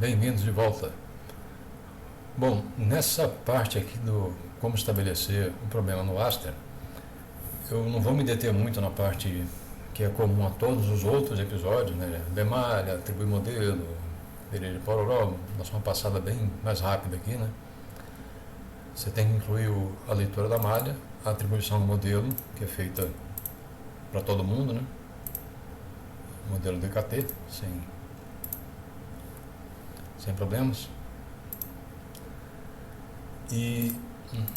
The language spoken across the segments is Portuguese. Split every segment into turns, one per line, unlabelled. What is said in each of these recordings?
Bem-vindos de volta. Bom, nessa parte aqui do como estabelecer um problema no raster, eu não vou me deter muito na parte que é comum a todos os outros episódios, né? Bemalha, atribuir modelo, perere pororó, nós uma passada bem mais rápida aqui, né? Você tem que incluir a leitura da malha, a atribuição do modelo, que é feita para todo mundo, né? Modelo DKT, sem problemas. E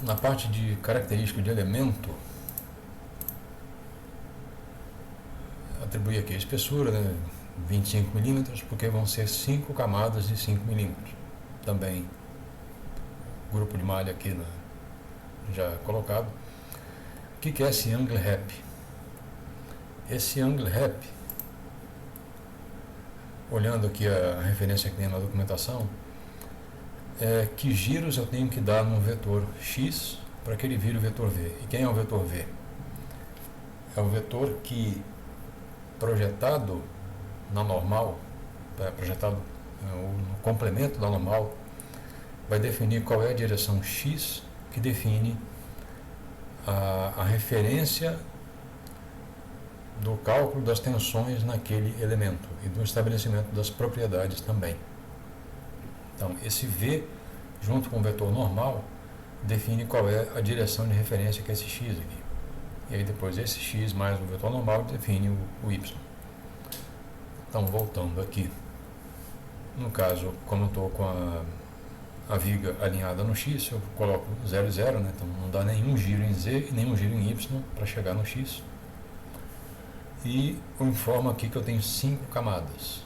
na parte de característica de elemento, atribuir aqui a espessura, né, 25 milímetros, porque vão ser 5 camadas de 5 milímetros. Também grupo de malha aqui já colocado. O que é esse angle rep? Esse angle rep, olhando aqui a referência que tem na documentação, é que giros eu tenho que dar num vetor X para que ele vire o vetor V. E quem é o vetor V? É o vetor que, projetado na normal, projetado no complemento da normal, vai definir qual é a direção X que define a referência do cálculo das tensões naquele elemento e do estabelecimento das propriedades também. Então, esse V, junto com o vetor normal, define qual é a direção de referência que é esse X aqui. E aí depois esse X mais o vetor normal define o Y. Então, voltando aqui, no caso, como eu estou com a viga alinhada no X, eu coloco 0 e 0, né? Então não dá nenhum giro em Z e nenhum giro em Y para chegar no X. E eu informo aqui que eu tenho 5 camadas.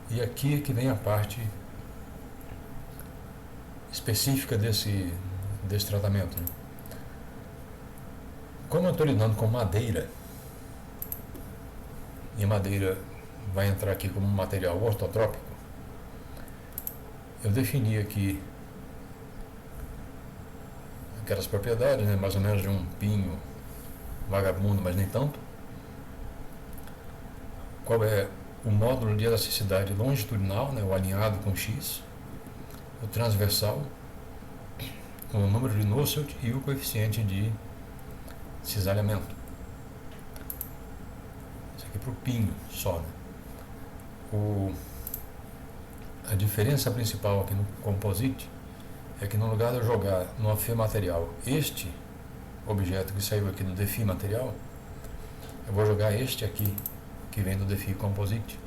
E aqui é que vem a parte específica desse tratamento, né? Como eu estou lidando com madeira, e a madeira vai entrar aqui como um material ortotrópico, eu defini aqui aquelas propriedades, né, mais ou menos de um pinho vagabundo, mas nem tanto. Qual é o módulo de elasticidade longitudinal, né, o alinhado com X, o transversal, o número de Nusselt e o coeficiente de cisalhamento. Isso aqui para o pinho só, né? A diferença principal aqui no composite é que no lugar de eu jogar no AFE material este objeto que saiu aqui do DEFI material, eu vou jogar este aqui que vem do DEFI composite.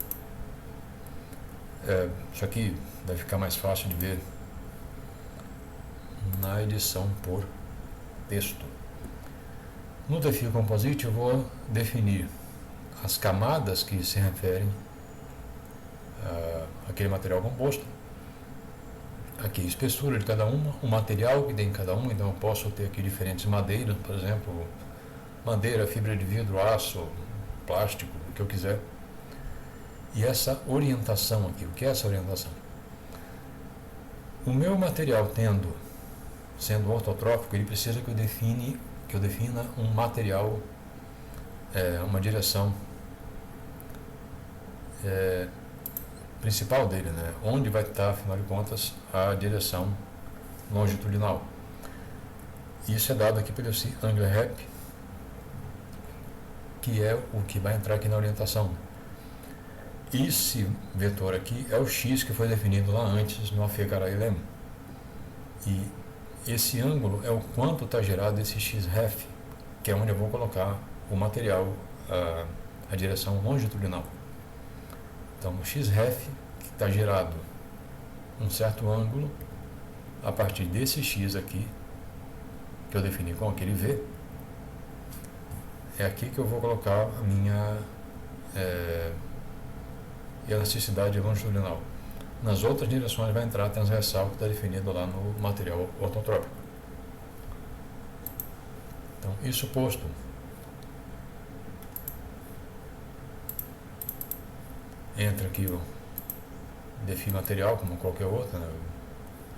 Isso aqui vai ficar mais fácil de ver na edição por texto. No DEFI composite eu vou definir as camadas que se referem àquele material composto. Aqui a espessura de cada uma, o material que tem em cada uma, então eu posso ter aqui diferentes madeiras, por exemplo, madeira, fibra de vidro, aço, plástico, o que eu quiser. E essa orientação aqui, o que é essa orientação? O meu material sendo ortotrópico, ele precisa que eu defina um material, uma direção principal dele, né? Onde vai estar, afinal de contas, a direção longitudinal. Isso é dado aqui pelo angle rep, que é o que vai entrar aqui na orientação. Esse vetor aqui é o X que foi definido lá antes no AFE Caralho. E esse ângulo é o quanto está gerado esse X ref, que é onde eu vou colocar o material, a direção longitudinal. Então, o X-ref, que está gerado um certo ângulo, a partir desse X aqui, que eu defini com aquele V, é aqui que eu vou colocar a minha elasticidade longitudinal. Nas outras direções vai entrar a transversal, que está definido lá no material ortotrópico. Então, isso posto, entra aqui o DEFI material, como qualquer outro, né?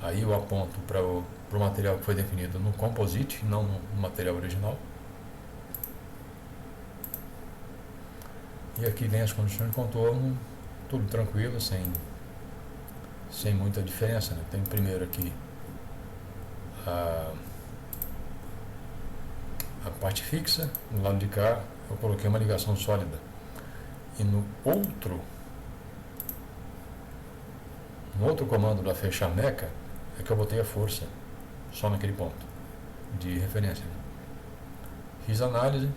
Aí eu aponto para o material que foi definido no composite, não no material original. E aqui vem as condições de contorno, tudo tranquilo, sem muita diferença, né? Tem primeiro aqui a parte fixa, no lado de cá eu coloquei uma ligação sólida. E no outro comando da fechar meca é que eu botei a força, só naquele ponto de referência. Fiz análise,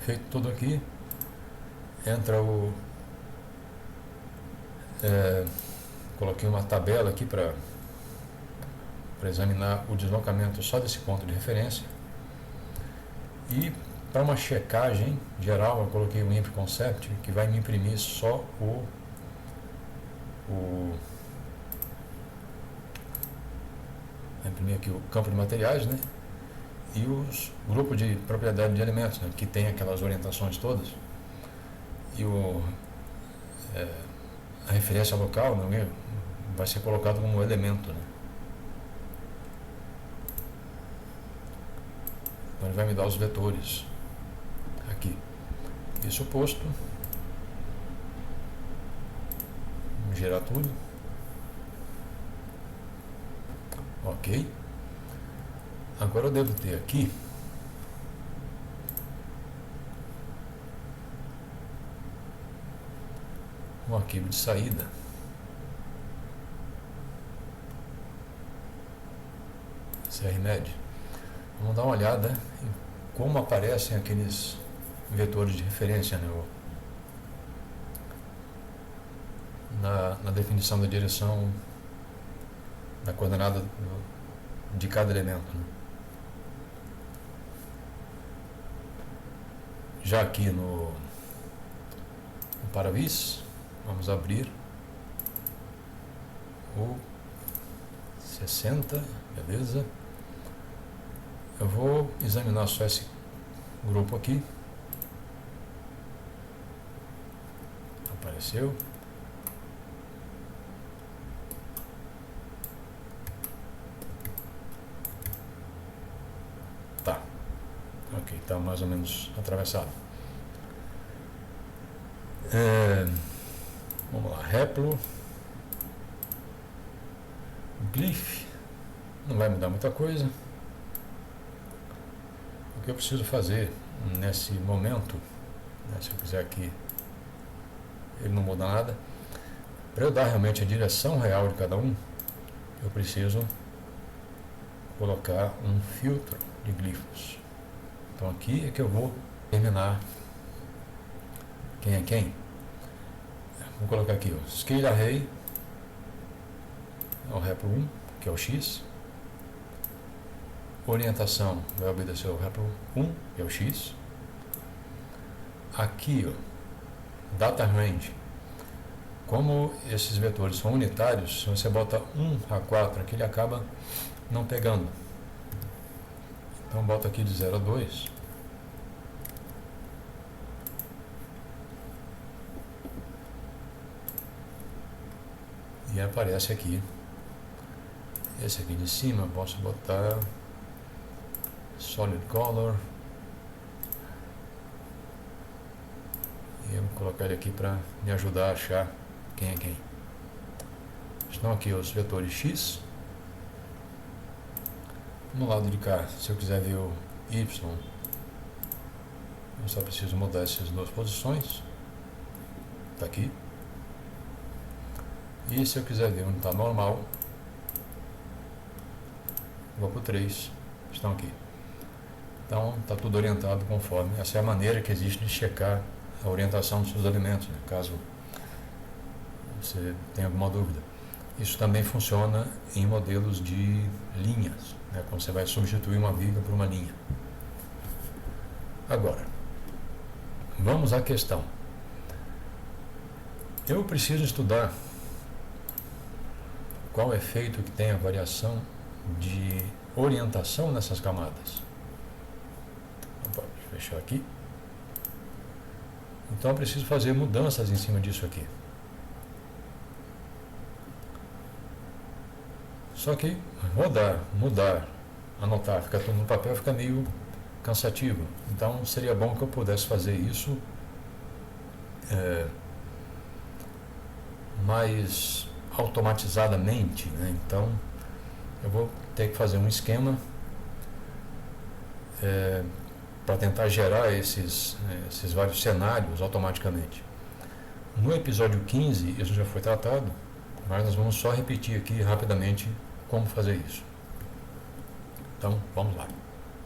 feito tudo aqui, entra coloquei uma tabela aqui para examinar o deslocamento só desse ponto de referência. E para uma checagem geral, eu coloquei o Imp Concept, que vai me imprimir só vai imprimir aqui o campo de materiais, né? E os grupos de propriedade de elementos, né? Que tem aquelas orientações todas. E a referência local, né? Vai ser colocado como elemento, né? Então ele vai me dar os vetores aqui. Isso posto, vamos girar tudo. Ok. Agora eu devo ter aqui um arquivo de saída. CRMed. Vamos dar uma olhada em como aparecem aqueles vetores de referência, né? Na definição da direção da coordenada de cada elemento, né? Já aqui no Paravis, vamos abrir o 60, beleza? Eu vou examinar só esse grupo aqui. Apareceu. Tá. Ok, está mais ou menos atravessado. Vamos lá, Replo. Glyph. Não vai mudar muita coisa. O que eu preciso fazer nesse momento, né, se eu quiser aqui, ele não muda nada. Para eu dar realmente a direção real de cada um, eu preciso colocar um filtro de glifos. Então aqui é que eu vou determinar quem é quem. Vou colocar aqui o Scale Array, é o Replo 1, que é o X. Orientação vai obedecer ao Replo 1, que é o X. Aqui, ó, Data Range. Como esses vetores são unitários, se você bota 1 a 4 aqui, ele acaba não pegando. Então bota aqui de 0 a 2. E aparece aqui. Esse aqui de cima, posso botar Solid Color. E eu vou colocar ele aqui para me ajudar a achar quem é quem. Estão aqui os vetores X. No lado de cá, se eu quiser ver o Y, eu só preciso mudar essas duas posições. Está aqui. E se eu quiser ver onde está normal, vou para o 3. Estão aqui. Então está tudo orientado conforme. Essa é a maneira que existe de checar a orientação dos seus alimentos, né? Caso você tenha alguma dúvida. Isso também funciona em modelos de linhas, né? Quando você vai substituir uma viga por uma linha. Agora, vamos à questão. Eu preciso estudar qual o efeito que tem a variação de orientação nessas camadas. Opa, deixa eu fechar aqui. Então eu preciso fazer mudanças em cima disso aqui. Só que rodar, mudar, anotar, ficar tudo no papel fica meio cansativo. Então seria bom que eu pudesse fazer isso mais automatizadamente, né? Então eu vou ter que fazer um esquema para tentar gerar esses vários cenários automaticamente. No episódio 15 isso já foi tratado, mas nós vamos só repetir aqui rapidamente como fazer isso. Então vamos lá.